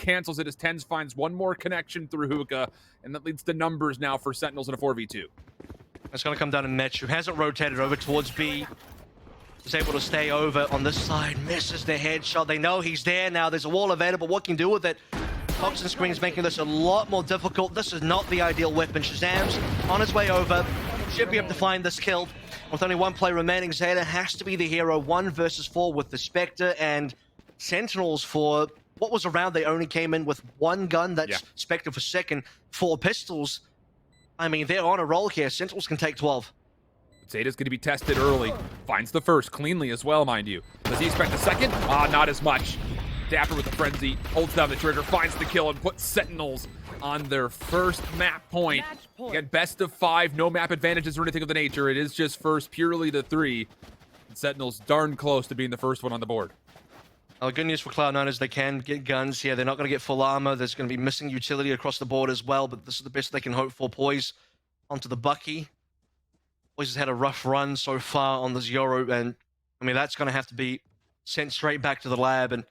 cancels it as TENZ finds one more connection through Hookah, and that leads to numbers now for Sentinels in a 4v2. It's going to come down to Mitch, who hasn't rotated over towards B. Is able to stay over on this side, misses the headshot. They know he's there now. There's a wall available. What can you do with it? Toxin Screen's making this a lot more difficult. This is not the ideal weapon. Shazam's on his way over. Should be able to find this kill. With only one player remaining, Zeta has to be the hero. 1 versus 4 with the Spectre, and Sentinels, for what was around, they only came in with one gun. That's Spectre for second. 4 pistols. I mean, they're on a roll here. Sentinels can take 12. Zeta's going to be tested early. Finds the first cleanly as well, mind you. Does he expect the second? Not as much. Dapper with the frenzy, holds down the trigger, finds the kill, and puts Sentinels on their first map point. Again, best of 5, no map advantages or anything of the nature. It is just first purely to 3. And Sentinels darn close to being the first one on the board. Well, good news for Cloud9 is they can get guns here. They're not going to get full armor. There's going to be missing utility across the board as well, but this is the best they can hope for. Poise onto the Bucky. Poise has had a rough run so far on this Yoru, and I mean, that's going to have to be sent straight back to the lab. And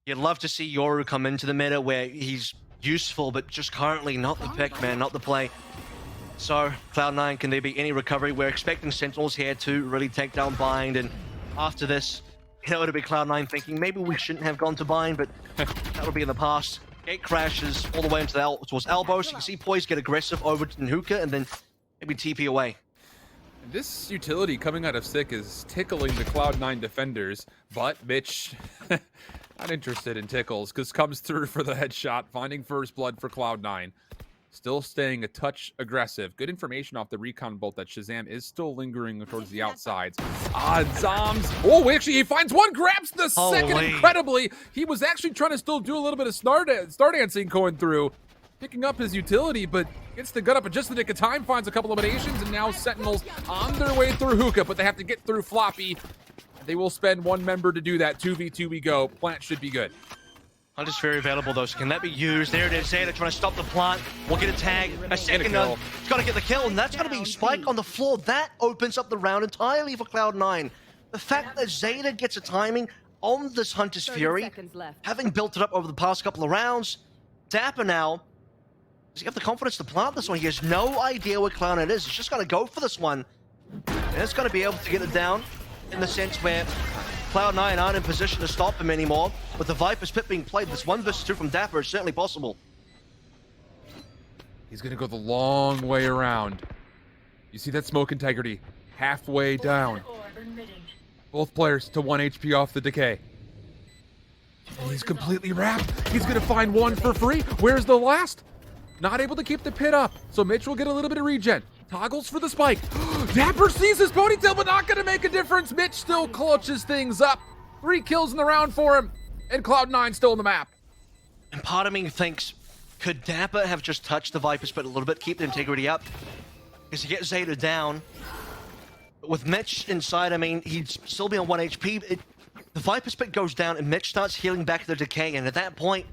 you'd love to see Yoru come into the meta where he's useful, but just currently not the pick, man, not the play. So, Cloud9, can there be any recovery? We're expecting Sentinels here to really take down Bind, and after this, you know, it'll be Cloud9 thinking, maybe we shouldn't have gone to Bind, but that'll be in the past. Gate crashes all the way into towards elbow, so you can see Poise get aggressive over to Hookah, and then maybe TP away. This utility coming out of Sick is tickling the Cloud9 defenders, but Mitch not interested in tickles, because comes through for the headshot, finding first blood for Cloud9. Still staying a touch aggressive. Good information off the recon bolt that Shazam is still lingering towards the outsides. Zoms. Oh, actually, he finds one, grabs the second incredibly. He was actually trying to still do a little bit of star dancing going through. Picking up his utility, but gets the gun up in just the nick of time, finds a couple eliminations, and now Sentinels on their way through Hookah, but they have to get through Floppy. They will spend one member to do that. 2v2 we go. Plant should be good. Hunt is very available though, so can that be used? There it is, Zeta trying to stop the plant. We'll get a tag, a second gun. It's got to get the kill, and that's going to be Spike on the floor. That opens up the round entirely for Cloud9. The fact that Zeta gets a timing on this Hunter's Fury, having built it up over the past couple of rounds, Dapper now, does he have the confidence to plant this one? He has no idea where Cloud9 is. He's just going to go for this one. And it's going to be able to get it down in the sense where Cloud9 aren't in position to stop him anymore. With the Viper's pit being played, this 1 versus 2 from Dapper is certainly possible. He's going to go the long way around. You see that smoke integrity halfway down. Both players to 1 HP off the decay. And he's completely wrapped. He's going to find one for free. Where's the last? Not able to keep the pit up. So Mitch will get a little bit of regen. Toggles for the spike. Dapper sees his ponytail, but not going to make a difference. Mitch still clutches things up. 3 kills in the round for him. And Cloud9 still on the map. And part of me thinks, could Dapper have just touched the Viper's pit a little bit, keep the integrity up? Because he gets Zeta down. But with Mitch inside, I mean, he'd still be on 1 HP. The Viper's pit goes down, and Mitch starts healing back the decay. And at that point,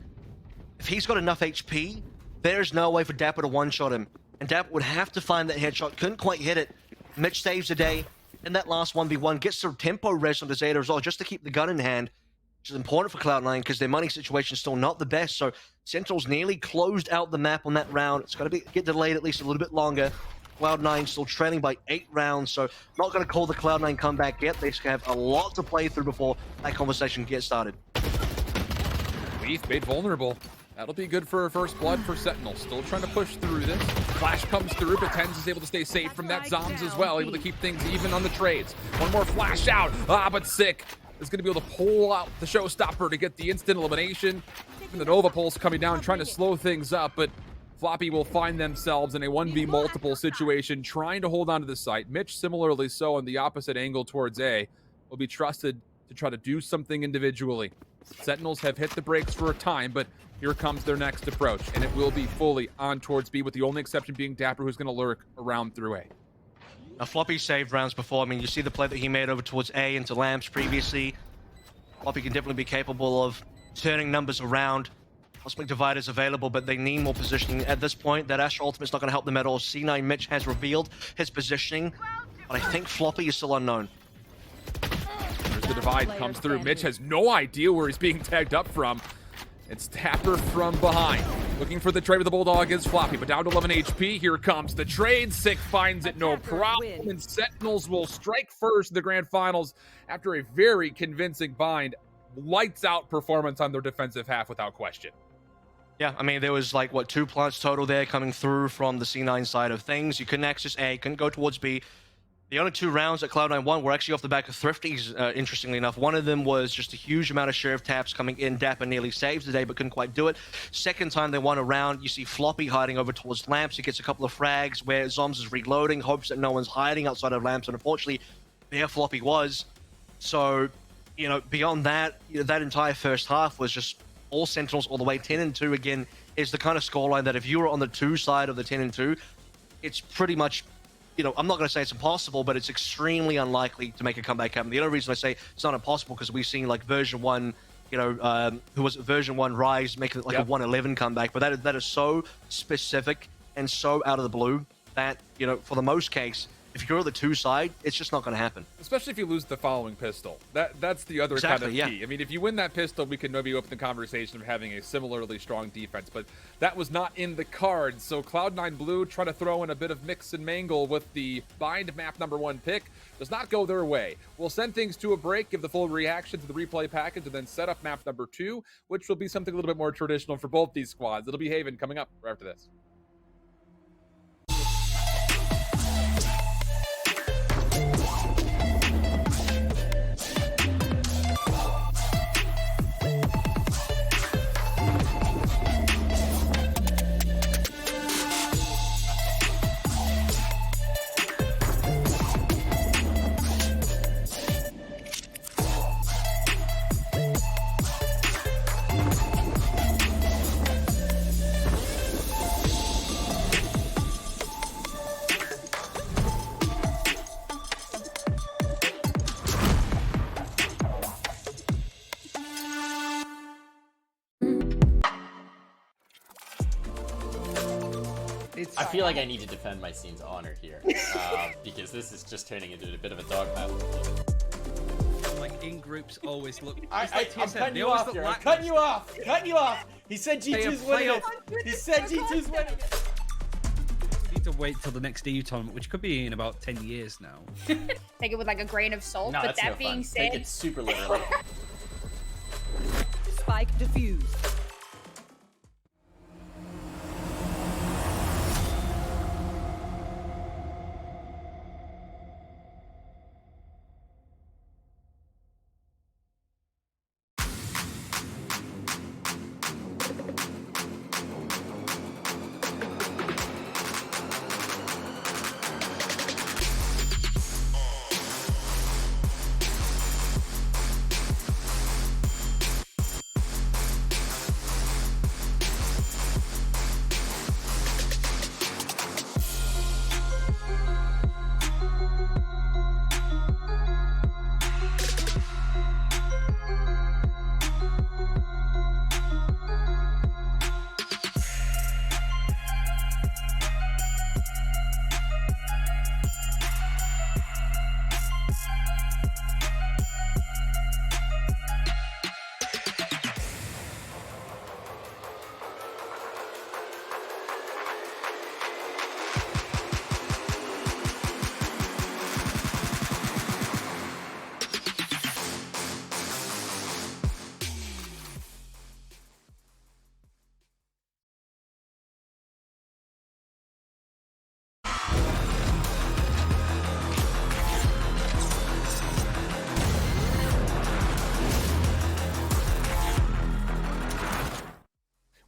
if he's got enough HP, there's no way for Dapper to one-shot him. And Dapper would have to find that headshot. Couldn't quite hit it. Mitch saves the day. And that last 1v1 gets the tempo res onto Zeta as well, just to keep the gun in hand. Which is important for Cloud9 because their money situation is still not the best. So Sentinels nearly closed out the map on that round. It's got to get delayed at least a little bit longer. Cloud9 still trailing by 8 rounds. So not going to call the Cloud9 comeback yet. They have a lot to play through before that conversation gets started. Leaf made vulnerable. That'll be good for first blood for Sentinel. Still trying to push through this. Flash comes through, but TENZ is able to stay safe from that Zoms as well. Able to keep things even on the trades. One more flash out. But Sick is going to be able to pull out the showstopper to get the instant elimination. Even the Nova Pulse coming down, trying to slow things up, but Floppy will find themselves in a 1v multiple situation, trying to hold on to the site. Mitch, similarly so on the opposite angle towards A, will be trusted to try to do something individually. Sentinels have hit the brakes for a time, but here comes their next approach, and it will be fully on towards B, with the only exception being Dapper, who's going to lurk around through A. Now, Floppy saved rounds before. I mean, you see the play that he made over towards A into Lamps previously. Floppy can definitely be capable of turning numbers around. Cosmic Divide is available, but they need more positioning at this point. That Astra Ultimate's not going to help them at all. C9 Mitch has revealed his positioning, but I think Floppy is still unknown. There's the Divide comes through. Mitch has no idea where he's being tagged up from. It's Tapper from behind. Looking for the trade with the Bulldog is Floppy, but down to 11 HP. Here comes the trade. Sick finds it, no problem. And Sentinels will strike first in the grand finals after a very convincing bind. Lights out performance on their defensive half without question. Yeah, I mean, there was like, what, 2 plants total there coming through from the C9 side of things. You couldn't access A, couldn't go towards B. The only 2 rounds that Cloud9 won were actually off the back of Thrifties, interestingly enough. One of them was just a huge amount of share of taps coming in. Dapper nearly saves the day, but couldn't quite do it. Second time they won a round, you see Floppy hiding over towards Lamps. He gets a couple of frags where Zoms is reloading, hopes that no one's hiding outside of Lamps, and unfortunately, there Floppy was. So, you know, beyond that, that entire first half was just all Sentinels all the way. 10-2 again is the kind of scoreline that if you were on the 2 side of the 10-2, it's pretty much, you know, I'm not going to say it's impossible, but it's extremely unlikely to make a comeback happen. The only reason I say it's not impossible because we've seen like version 1, you know, who was it, version 1 Rise make it like a 111 comeback, but that is so specific and so out of the blue that, you know, for the most case, if you're on the 2 side, it's just not going to happen. Especially if you lose the following pistol. That's the other kind of key. Yeah. I mean, if you win that pistol, we can maybe open the conversation of having a similarly strong defense, but that was not in the cards. So Cloud9 Blue try to throw in a bit of mix and mangle with the bind map #1 pick. Does not go their way. We'll send things to a break, give the full reaction to the replay package, and then set up map #2, which will be something a little bit more traditional for both these squads. It'll be Haven coming up right after this. I feel like I need to defend my scene's honor here, because this is just turning into a bit of a dog battle. Like in groups always look. I'm cutting you off here. I'm cutting you off. Cutting you off. He said G2's winning it. He said G2's winning it. We need to wait till the next EU tournament, which could be in about 10 years now. Take it with like a grain of salt. No, but that's that no being fun. said, Take it super literally. Spike defused.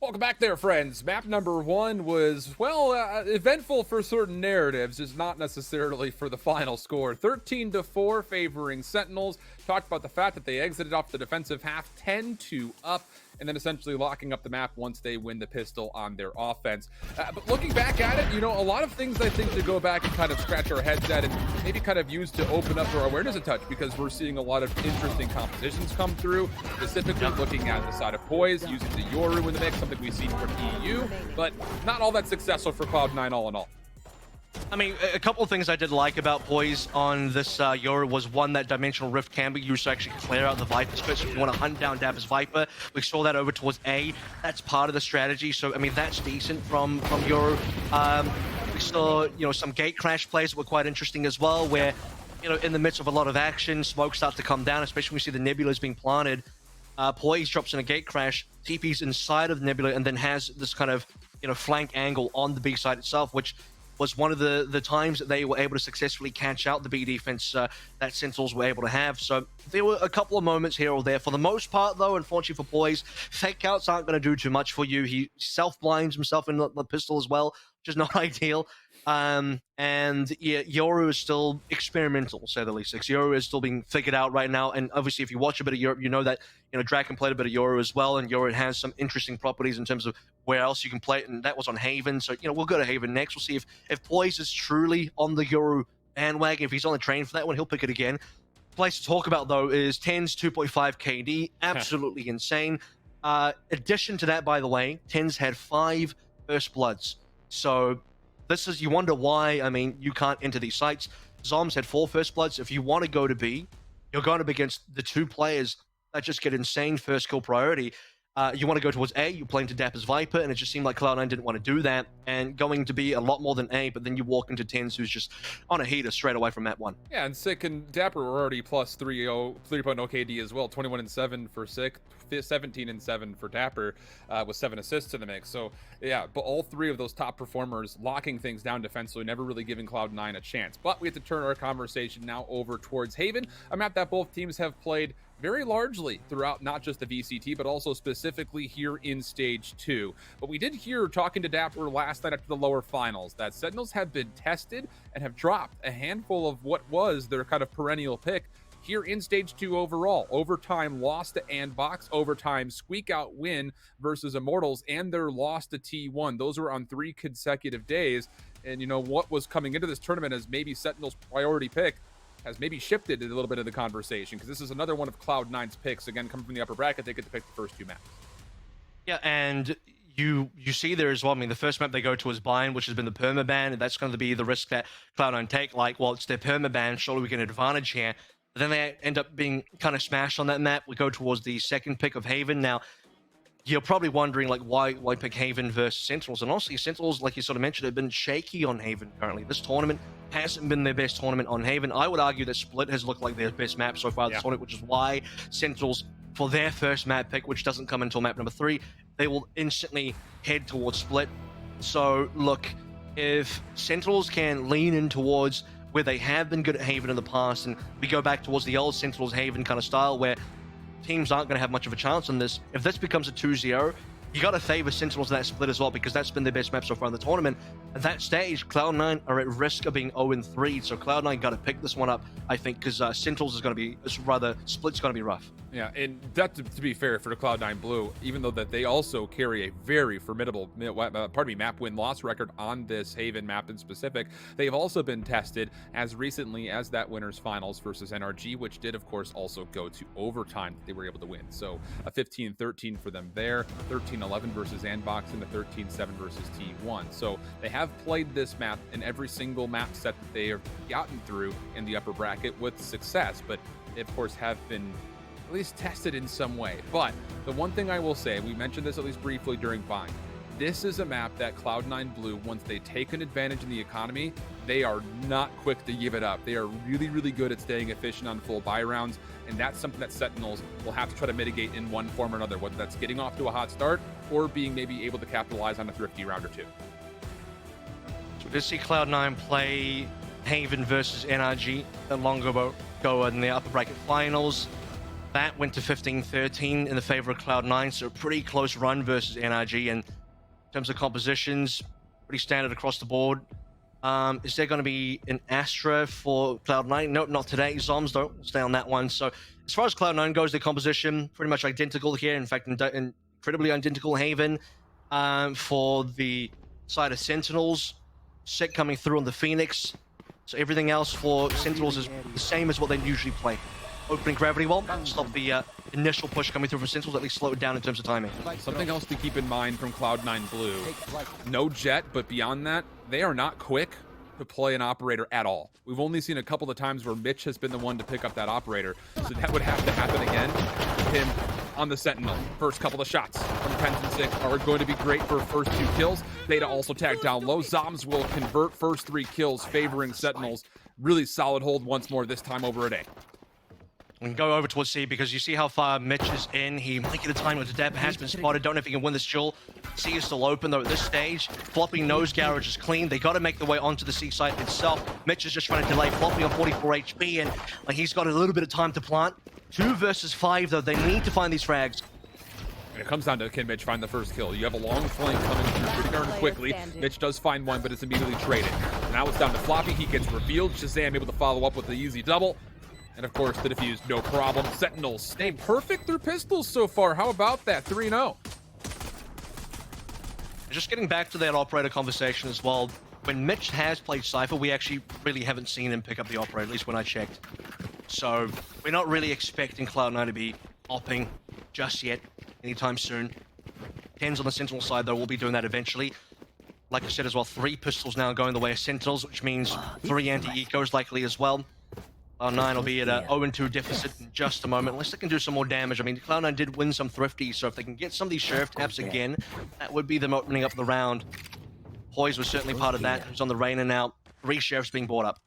Welcome back there, friends. Map #1 was, well, eventful for certain narratives, just not necessarily for the final score. 13-4 favoring Sentinels. Talked about the fact that they exited off the defensive half 10-2 up, and then essentially locking up the map once they win the pistol on their offense. But looking back at it, you know, a lot of things I think to go back and kind of scratch our heads at and maybe kind of use to open up our awareness a touch, because we're seeing a lot of interesting compositions come through, specifically looking at the side of Poise, using the Yoru in the mix, something we've seen from EU, but not all that successful for Cloud9 all in all. I mean, a couple of things I did like about Poise on this Euro was one, that Dimensional Rift can be used to actually clear out the Viper space. If you want to hunt down Dapper's Viper, we saw that over towards A. That's part of the strategy. So, I mean, that's decent from Euro. We saw, you know, some gate crash plays that were quite interesting as well, where, you know, in the midst of a lot of action, smoke starts to come down, especially when we see the Nebulas being planted. Poise drops in a gate crash, TP's inside of the Nebula, and then has this kind of, you know, flank angle on the B side itself, which was one of the times that they were able to successfully catch out the B defense that Sentinels were able to have. So there were a couple of moments here or there. For the most part, though, unfortunately for Poise, fake outs aren't going to do too much for you. He self-blinds himself in the pistol as well, which is not ideal. And yeah, Yoru is still experimental, to say the least. Yoru is still being figured out right now. And obviously, if you watch a bit of Europe, you know that, you know, Draken played a bit of Yoru as well, and Yoru has some interesting properties in terms of where else you can play it, and that was on Haven. So, you know, we'll go to Haven next. We'll see if Poise is truly on the Yoru bandwagon. If he's on the train for that one, he'll pick it again. Place to talk about, though, is TENZ 2.5 KD. Absolutely insane. Addition to that, by the way, TENZ had 5 First Bloods. So this is, you wonder why, I mean, you can't enter these sites. Zoms had 4 First Bloods. If you want to go to B, you're going up against the 2 players that just get insane first kill priority. You want to go towards A, you're playing to Dapper's Viper, and it just seemed like Cloud9 didn't want to do that, and going to be a lot more than A, but then you walk into TENZ, who's just on a heater straight away from map 1. Yeah, and Sick and Dapper were already plus 3.0 KD as well, 21-7 for Sick, 17-7 for Dapper, with 7 assists in the mix. So yeah, but all 3 of those top performers locking things down defensively, never really giving Cloud9 a chance. But we have to turn our conversation now over towards Haven, a map that both teams have played very largely throughout not just the VCT, but also specifically here in Stage 2. But we did hear, talking to Dapper last night after the lower finals, that Sentinels have been tested and have dropped a handful of what was their kind of perennial pick here in Stage 2 overall. Overtime loss to Andbox, overtime squeak out win versus Immortals, and their loss to T1. Those were on 3 consecutive days. And you know, what was coming into this tournament as maybe Sentinels' priority pick has maybe shifted a little bit of the conversation, because this is another one of Cloud9's picks. Again, coming from the upper bracket, they get to pick the first 2 maps. Yeah, and you see there as well, I mean, the first map they go to is Bind, which has been the permaban, and that's going to be the risk that Cloud9 take. Like, well, it's their permaban, surely we get an advantage here. But then they end up being kind of smashed on that map. We go towards the second pick of Haven. Now, you're probably wondering, like, why pick Haven versus Sentinels? And honestly, Sentinels, like you sort of mentioned, have been shaky on Haven currently. This tournament hasn't been their best tournament on Haven. I would argue that Split has looked like their best map so far this tournament, which is why Sentinels, for their first map pick, which doesn't come until map number 3, they will instantly head towards Split. So, look, if Sentinels can lean in towards where they have been good at Haven in the past, and we go back towards the old Sentinels Haven kind of style, where teams aren't going to have much of a chance on this. If this becomes a 2-0, you got to favor Sentinels in that split as well, because that's been their best map so far in the tournament. At that stage, Cloud9 are at risk of being 0-3, so Cloud9 got to pick this one up, I think, because Sentinels is going to be, rather, Split's going to be rough. Yeah, and that, to be fair, for the Cloud9 Blue, even though that they also carry a very formidable, map win-loss record on this Haven map in specific, they've also been tested as recently as that winners finals versus NRG, which did, of course, also go to overtime. They were able to win. So a 15-13 for them there, 13-11 versus Andbox, and a 13-7 versus T1. So they have played this map in every single map set that they have gotten through in the upper bracket with success, but they, of course, have been at least tested in some way. But the one thing I will say, we mentioned this at least briefly during Bind, this is a map that Cloud9 Blue, once they take an advantage in the economy, they are not quick to give it up. They are really, really good at staying efficient on full buy rounds, and that's something that Sentinels will have to try to mitigate in one form or another, whether that's getting off to a hot start or being maybe able to capitalize on a thrifty round or 2. So we did see Cloud9 play Haven versus NRG a long ago in the upper bracket finals. That went to 15-13 in the favor of Cloud9, so a pretty close run versus NRG. And in terms of compositions, pretty standard across the board. Is there going to be an Astra for Cloud9? Nope, not today. Zoms don't stay on that one. So as far as Cloud9 goes, their composition pretty much identical here. In fact, incredibly identical Haven. For the side of Sentinels, Sick coming through on the Phoenix. So everything else for Sentinels is the same as what they usually play. Opening gravity wall, stop the initial push coming through from Sentinels, at least slow it down in terms of timing. Something else to keep in mind from Cloud9 Blue, no jet, but beyond that, they are not quick to play an operator at all. We've only seen a couple of times where Mitch has been the one to pick up that operator. So that would have to happen again. Him on the Sentinel. First couple of shots from TENZ and 6 are going to be great for first 2 kills. Theta also tagged down low. Zoms will convert first 3 kills, favoring Sentinels. Really solid hold once more, this time over at A. We can go over towards C because you see how far Mitch is in. He might get a time with the depth, has been spotted. Don't know if he can win this duel. C is still open though at this stage. Flopping nose garage is clean. They got to make their way onto the C site itself. Mitch is just trying to delay. Flopping on 44 HP and like he's got a little bit of time to plant. 2 versus 5 though. They need to find these frags. And it comes down to can Mitch find the first kill. You have a long flank coming through pretty darn quickly. Mitch does find one, but it's immediately traded. Now it's down to Floppy. He gets revealed. Shazam able to follow up with the easy double. And of course, the defuse, no problem. Sentinels stay perfect through pistols so far. How about that? 3-0. Just getting back to that operator conversation as well. When Mitch has played Cypher, we actually really haven't seen him pick up the operator, at least when I checked. So we're not really expecting Cloud9 to be opping just yet, anytime soon. TENZ on the Sentinel side, though, will be doing that eventually. Like I said as well, 3 pistols now going the way of Sentinels, which means 3 anti-ecos likely as well. Cloud9 will be at a 0-2 deficit in just a moment, unless they can do some more damage. I mean, Cloud9 did win some thrifty, so if they can get some of these Sheriff taps again, that would be them opening up the round. Poise was certainly part of that. Who's on the Reyna now. 3 Sheriffs being brought up.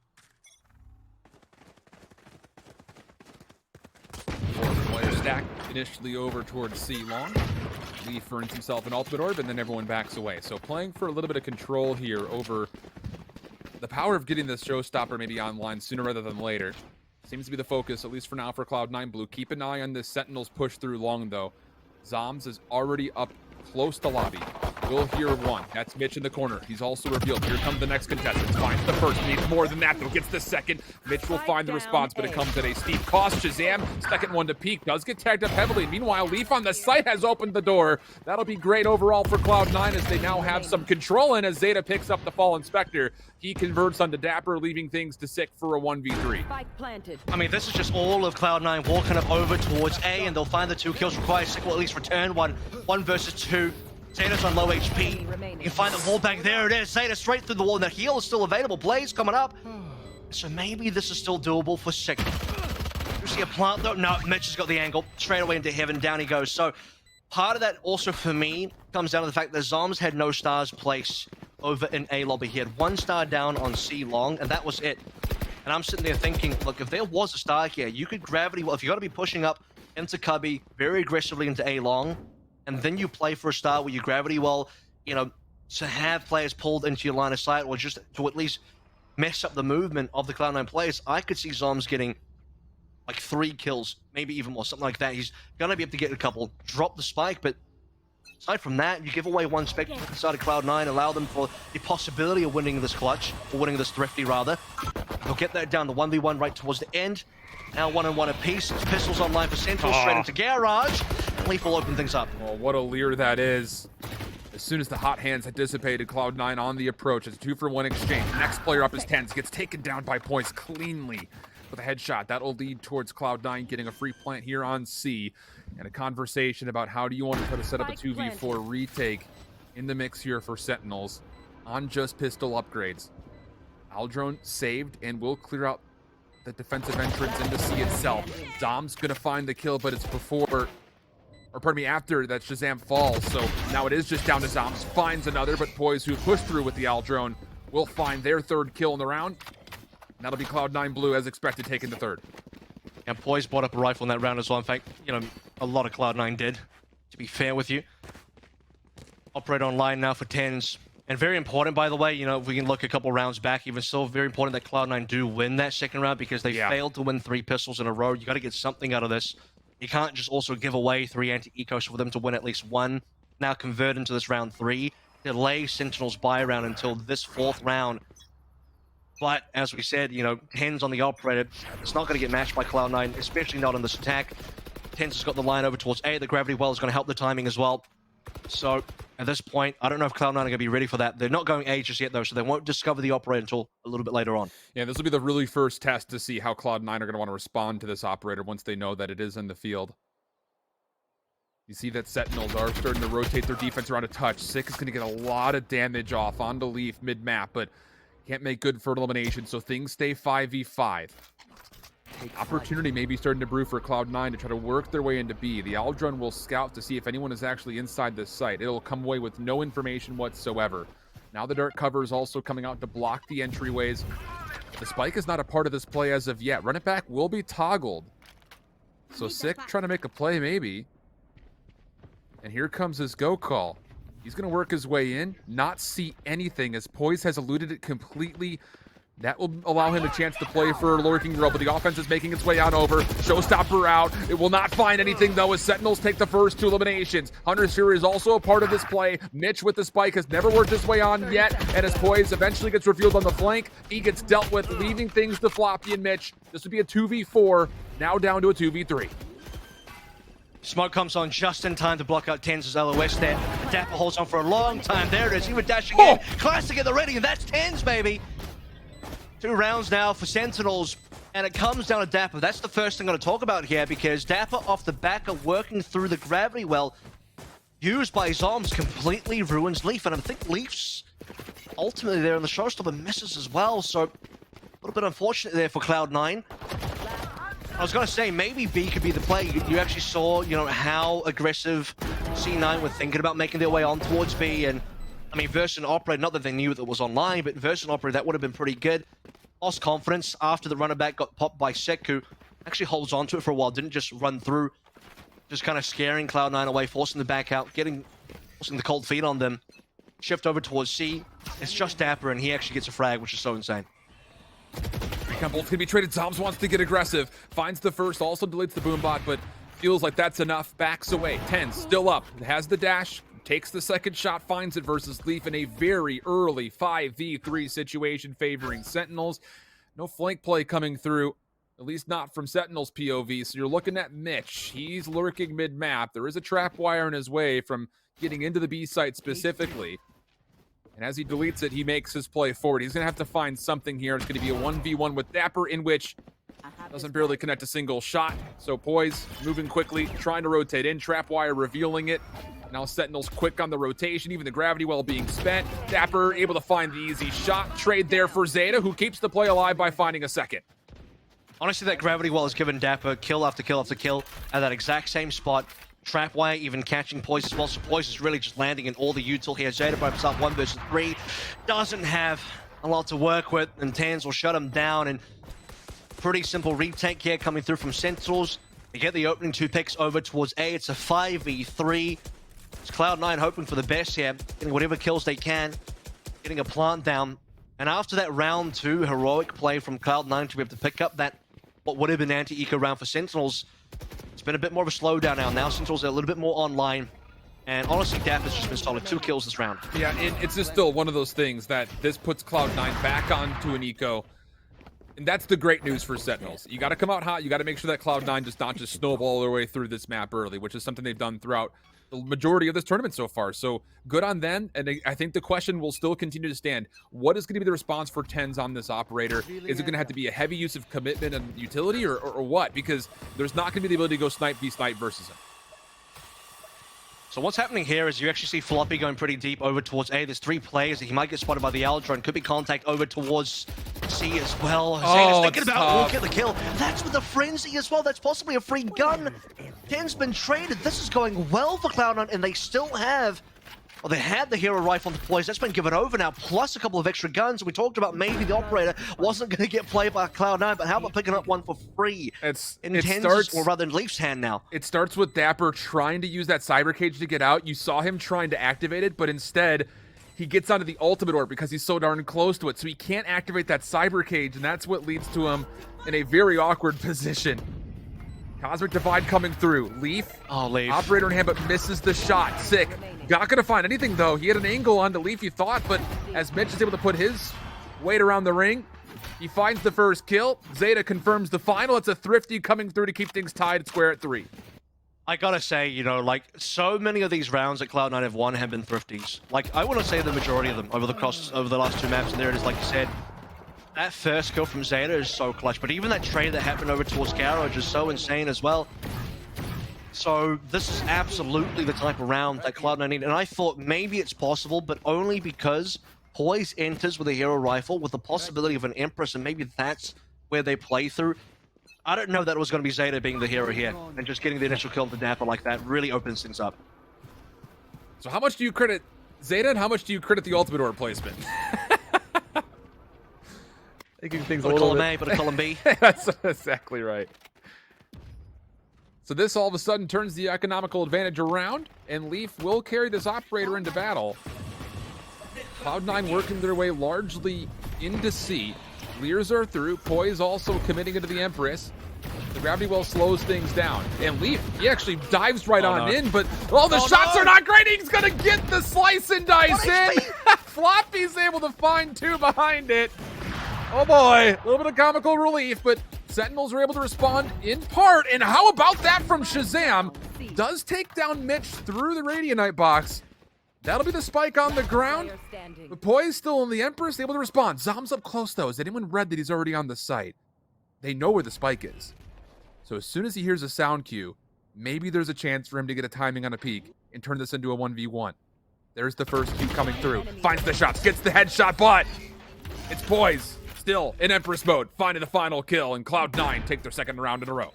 Player stack initially over towards C long. Leaf earns himself an ultimate orb, and then everyone backs away. So playing for a little bit of control here over the power of getting this showstopper maybe online sooner rather than later. Seems to be the focus, at least for now, for Cloud9 Blue. Keep an eye on this Sentinels push through long, though. Zoms is already up close to lobby. We'll hear one. That's Mitch in the corner. He's also revealed. Here comes the next contestant. Finds the first. Needs more than that, though. Gets the second. Mitch will find the response, but it comes at a steep cost. Shazam, second one to peek. Does get tagged up heavily. Meanwhile, Leaf on the site has opened the door. That'll be great overall for Cloud9 as they now have some control. And as Zeta picks up the Fallen Spectre, he converts onto Dapper, leaving things to Sick for a 1v3. I mean, this is just all of Cloud9 walking up over towards A, and they'll find the 2 kills required. Sick will at least return one versus 2. Zeta's on low HP. You can find the wall back. There it is. Zeta straight through the wall. The heal is still available. Blaze coming up. So maybe this is still doable for Sick. You see a plant though? No, Mitch has got the angle. Straight away into heaven. Down he goes. So part of that also for me comes down to the fact that Zoms had no stars placed over in A lobby. He had 1 star down on C long, and that was it. And I'm sitting there thinking, look, if there was a star here, you could gravity well. If you got to be pushing up into cubby very aggressively into A long, and then you play for a star where you gravity well, you know, to have players pulled into your line of sight, or just to at least mess up the movement of the Cloud9 players, I could see Zoms getting like 3 kills, maybe even more, something like that. He's gonna be able to get a couple, drop the spike, but aside from that, you give away 1 spec inside of Cloud9, allow them for the possibility of winning this clutch, or winning this thrifty rather. They'll get that down, the 1v1 right towards the end. Now 1-on-1 apiece. Pistols online for Sentinel, straight into Garage. And Leaf will open things up. Well, what a leer that is. As soon as the hot hands had dissipated, Cloud9 on the approach. It's a 2-for-1 exchange. Next player up is TENZ. Gets taken down by Poise cleanly with a headshot. That'll lead towards Cloud9 getting a free plant here on C. And a conversation about how do you want to try to set up a 2v4 retake in the mix here for Sentinels on just pistol upgrades. Aldrone saved and will clear out the defensive entrance into C itself. Dom's gonna find the kill, but it's before, or pardon me, after that Shazam falls. So now it is just down to Doms. Finds another, but Poise, who pushed through with the Aldrone, will find their 3rd kill in the round. And that'll be Cloud9 Blue, as expected, taking the 3rd. And Poise brought up a rifle in that round as well. In fact, you know, a lot of Cloud9 did, to be fair with you. Operate online now for TENZ. And very important, by the way, you know, if we can look a couple rounds back, even still very important that Cloud9 do win that 2nd round because they failed to win 3 pistols in a row. You got to get something out of this. You can't just also give away 3 anti-ecos for them to win at least 1. Now convert into this round 3. Delay Sentinel's buy round until this 4th round. But as we said, you know, TENZ on the operator, it's not going to get matched by Cloud9, especially not on this attack. TENZ has got the line over towards A. The gravity well is going to help the timing as well. So at this point, I don't know if Cloud9 are going to be ready for that. They're not going A just yet, though, so they won't discover the operator until a little bit later on. Yeah, this will be the really first test to see how Cloud9 are going to want to respond to this operator once they know that it is in the field. You see that Sentinels are starting to rotate their defense around a touch. Sick is going to get a lot of damage off onto Leaf mid-map, but Can't make good for elimination, so things stay 5v5. Opportunity may be starting to brew for Cloud9 to try to work their way into B. The Aldrun will scout to see if anyone is actually inside this site. It'll come away with no information whatsoever. Now the dark cover is also coming out to block the entryways. The spike is not a part of this play as of yet. Run it back will be toggled. So Sick trying to make a play maybe. And here comes his go call. He's going to work his way in, not see anything as Poise has eluded it completely. That will allow him a chance to play for Lurking Girl, but the offense is making its way on over. Showstopper out. It will not find anything, though, as Sentinels take the first 2 eliminations. Hunter's Fury is also a part of this play. Mitch with the spike has never worked his way on yet, and as Poise eventually gets revealed on the flank, he gets dealt with, leaving things to Floppy and Mitch. This would be a 2v4, now down to a 2v3. Smoke comes on just in time to block out TENZ's LOS there. Dapper holds on for a long time. There it is. Even dashing in. Classic at the ready, and that's TENZ, baby. 2 rounds now for Sentinels, and it comes down to Dapper. That's the first thing I'm going to talk about here, because Dapper off the back of working through the gravity well used by Zombs completely ruins Leaf, and I think Leaf's ultimately there in the showstopper misses as well, so a little bit unfortunate there for Cloud9. I was going to say, maybe B could be the play. You actually saw, you know, how aggressive C9 were thinking about making their way on towards B, and I mean, versus an Operator, not that they knew that it was online, but versus an Operator, that would have been pretty good. Lost confidence after the runner back got popped by Sek, who actually holds on to it for a while, didn't just run through, just kind of scaring Cloud9 away, forcing the back out, forcing the cold feet on them. Shift over towards C. It's just Dapper, and he actually gets a frag, which is so insane. Both can be traded. Zombs wants to get aggressive. Finds the first, also deletes the boombot, but feels like that's enough. Backs away. TENZ still up. Has the dash. Takes the second shot. Finds it versus Leaf in a very early 5v3 situation favoring Sentinels. No flank play coming through. At least not from Sentinels POV. So you're looking at Mitch. He's lurking mid-map. There is a trap wire in his way from getting into the B site specifically. And as he deletes it, he makes his play forward. He's going to have to find something here. It's going to be a 1v1 with Dapper, in which doesn't barely connect a single shot. So Poise moving quickly, trying to rotate in. Trapwire revealing it. Now Sentinels quick on the rotation, even the gravity well being spent. Dapper able to find the easy shot. Trade there for Zeta, who keeps the play alive by finding a second. Honestly, that gravity well has given Dapper kill after kill after kill at that exact same spot. Trapwire even catching Poise as well, so Poise is really just landing in all the util here. Zeta by himself, 1 versus 3. Doesn't have a lot to work with, and TENZ will shut him down, and pretty simple retake here coming through from Sentinels. They get the opening 2 picks over towards A. It's a 5v3. It's Cloud9 hoping for the best here, getting whatever kills they can, getting a plant down. And after that round 2 heroic play from Cloud9 to be able to pick up that what would have been anti-eco round for Sentinels, it's been a bit more of a slowdown now. Now Sentinels are a little bit more online. And honestly, Dapper's just been solid. 2 kills this round. Yeah, it's just still one of those things that this puts Cloud9 back onto an eco. And that's the great news for Sentinels. You got to come out hot. You got to make sure that Cloud9 does not just snowball their way through this map early, which is something they've done throughout the majority of this tournament so far. So good on them. And I think the question will still continue to stand. What is going to be the response for TENZ on this operator? Is it going to have to be a heavy use of commitment and utility or what? Because there's not going to be the ability to go snipe v snipe versus him. So what's happening here is you actually see Floppy going pretty deep over towards A. There's 3 players. He might get spotted by the Aldrun. Could be contact over towards C as well. Zeta's thinking about will get the kill. That's with the frenzy as well. That's possibly a free gun. TENZ's been traded. This is going well for Cloud9, and they still have... Well, they had the hero rifle on the Poise. That's been given over now, plus a couple of extra guns. We talked about maybe the operator wasn't going to get played by Cloud9, but how about picking up one for free? In TENZ's, or rather in Leaf's hand now. It starts with Dapper trying to use that cyber cage to get out. You saw him trying to activate it, but instead he gets onto the ultimate orb because he's so darn close to it. So he can't activate that cyber cage, and that's what leads to him in a very awkward position. Cosmic Divide coming through. Leaf. Oh, Leaf. Operator in hand, but misses the shot. Sick. Not going to find anything, though. He had an angle onto Leaf, you thought, but as Mitch is able to put his weight around the ring, he finds the first kill. Zeta confirms the final. It's a Thrifty coming through to keep things tied at square at 3. I gotta say, you know, like, so many of these rounds that Cloud9 have won have been Thrifties. Like, I want to say the majority of them over the last 2 maps, and there it is, like you said. That first kill from Zeta is so clutch, but even that trade that happened over towards Garage is so insane as well. So this is absolutely the type of round that Cloud9 need, and I thought maybe it's possible, but only because Poise enters with a hero rifle with the possibility of an Empress, and maybe that's where they play through. I don't know that it was going to be Zeta being the hero here, and just getting the initial kill to Dapper like that really opens things up. So how much do you credit Zeta, and how much do you credit the ultimate orb placement? Making things a little column bit... A, but a column B. That's exactly right. So this all of a sudden turns the economical advantage around, and Leaf will carry this operator into battle. Cloud9 working their way largely into C. Leers are through. Poise also committing into the Empress. The gravity well slows things down. And Leaf, he actually dives right on in, but the shots are not great. He's gonna get the slice and dice in. Floppy's able to find 2 behind it. Oh boy, a little bit of comical relief, but Sentinels are able to respond in part. And how about that from Shazam? Does take down Mitch through the Radianite box. That'll be the spike on the ground. But Poise still in the Empress, able to respond. Zom's up close though. Has anyone read that he's already on the site? They know where the spike is. So as soon as he hears a sound cue, maybe there's a chance for him to get a timing on a peek and turn this into a 1v1. There's the first cue coming through. Finds the shots, gets the headshot, but it's Poise. Still in Empress mode, finding the final kill, and Cloud9 take their second round in a row.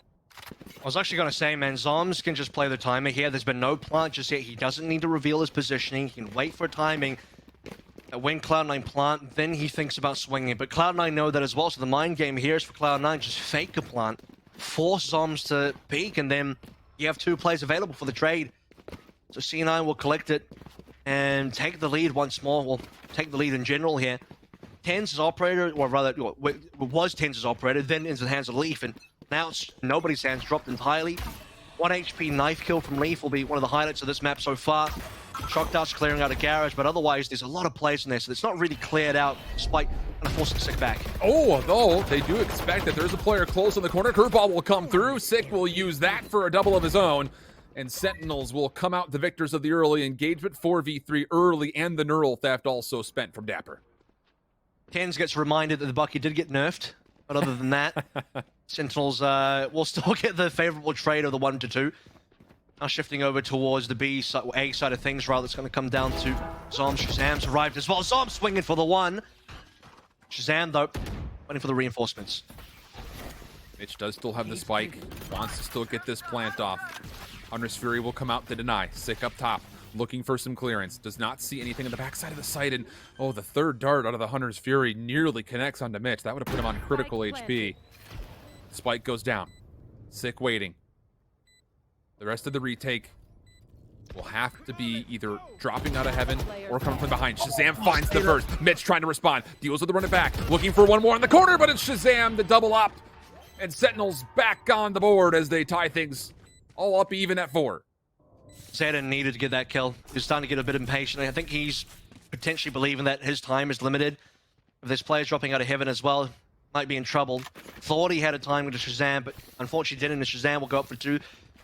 I was actually going to say, man, Zoms can just play the timer here. There's been no plant just yet. He doesn't need to reveal his positioning. He can wait for timing. When Cloud9 plant, then he thinks about swinging. But Cloud9 know that as well, so the mind game here is for Cloud9, just fake a plant, force Zoms to peek, and then you have 2 plays available for the trade. So C9 will collect it and take the lead once more. Well, take the lead in general here. TENZ is operator, or rather, was TENZ's operator, then into the hands of Leaf, and now it's nobody's hands, dropped entirely. 1 HP knife kill from Leaf will be one of the highlights of this map so far. Shock Dart's clearing out a garage, but otherwise there's a lot of plays in there, so it's not really cleared out, despite kind of forcing Sick back. Oh, though, they do expect that there's a player close in the corner. Curveball will come through. Sick will use that for a double of his own. And Sentinels will come out the victors of the early engagement. 4v3 early, and the neural theft also spent from Dapper. TENZ gets reminded that the Bucky did get nerfed, but other than that, Sentinels will still get the favorable trade of the 1-2. Now shifting over towards the B side, or A side of things, rather, it's going to come down to Zom. Shazam's arrived as well. Zom swinging for the 1. Shazam, though, waiting for the reinforcements. Mitch does still have the spike, wants to still get this plant off. Hunter's Fury will come out to deny. Sick up top, looking for some clearance. Does not see anything on the backside of the site, and the third dart out of the Hunter's Fury nearly connects onto Mitch. That would have put him on critical HP. Spike goes down. Sick waiting. The rest of the retake will have to be either dropping out of heaven or coming from behind. Shazam finds the first. Mitch trying to respond. Deals with the run it back. Looking for one more in the corner, but it's Shazam to double up. And Sentinels back on the board as they tie things all up even at 4. Zeta needed to get that kill. He's starting to get a bit impatient. I think he's potentially believing that his time is limited. If this player's dropping out of heaven as well, might be in trouble. Thought he had a time with the Shazam, but unfortunately didn't. The Shazam will go up for 2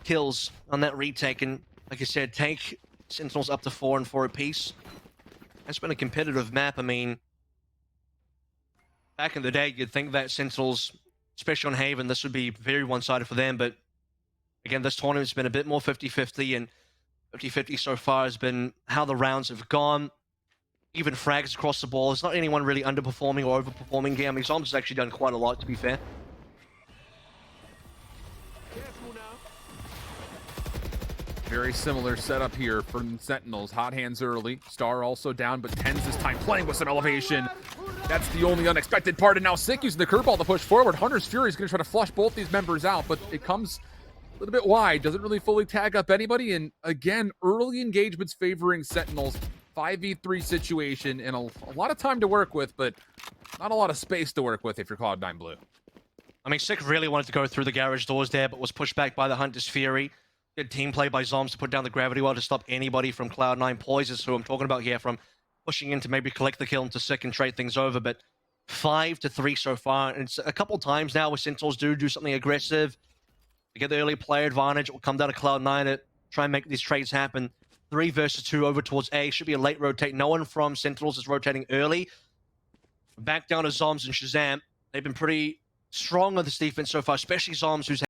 kills on that retake, and like I said, take Sentinels up to 4 and 4 apiece. It's been a competitive map. I mean, back in the day, you'd think that Sentinels, especially on Haven, this would be very one-sided for them, but again, this tournament's been a bit more 50-50, and 50-50 so far has been how the rounds have gone. Even frags across the ball. There's not anyone really underperforming or overperforming here. I mean, Zombs has actually done quite a lot, to be fair. Very similar setup here from Sentinels. Hot hands early. Star also down, but TENZ this time playing with some elevation. That's the only unexpected part, and now Sick using the curveball to push forward. Hunter's Fury is going to try to flush both these members out, but it comes a little bit wide. Doesn't really fully tag up anybody, and again, early engagements favoring Sentinels. 5v3 situation, and a lot of time to work with, but not a lot of space to work with if you're Cloud9 Blue. I mean, Sick really wanted to go through the garage doors there, but was pushed back by the Hunter's Fury. Good team play by Zoms to put down the gravity well to stop anybody from Cloud9 Poises, who I'm talking about here, from pushing in to maybe collect the kill into Sick and trade things over, but 5-3 so far. And it's a couple times now where Sentinels do something aggressive to get the early player advantage. It will come down to Cloud9 to try and make these trades happen. 3 versus 2 over towards A. Should be a late rotate. No one from Sentinels is rotating early. Back down to Zoms and Shazam. They've been pretty strong on this defense so far, especially Zoms, who's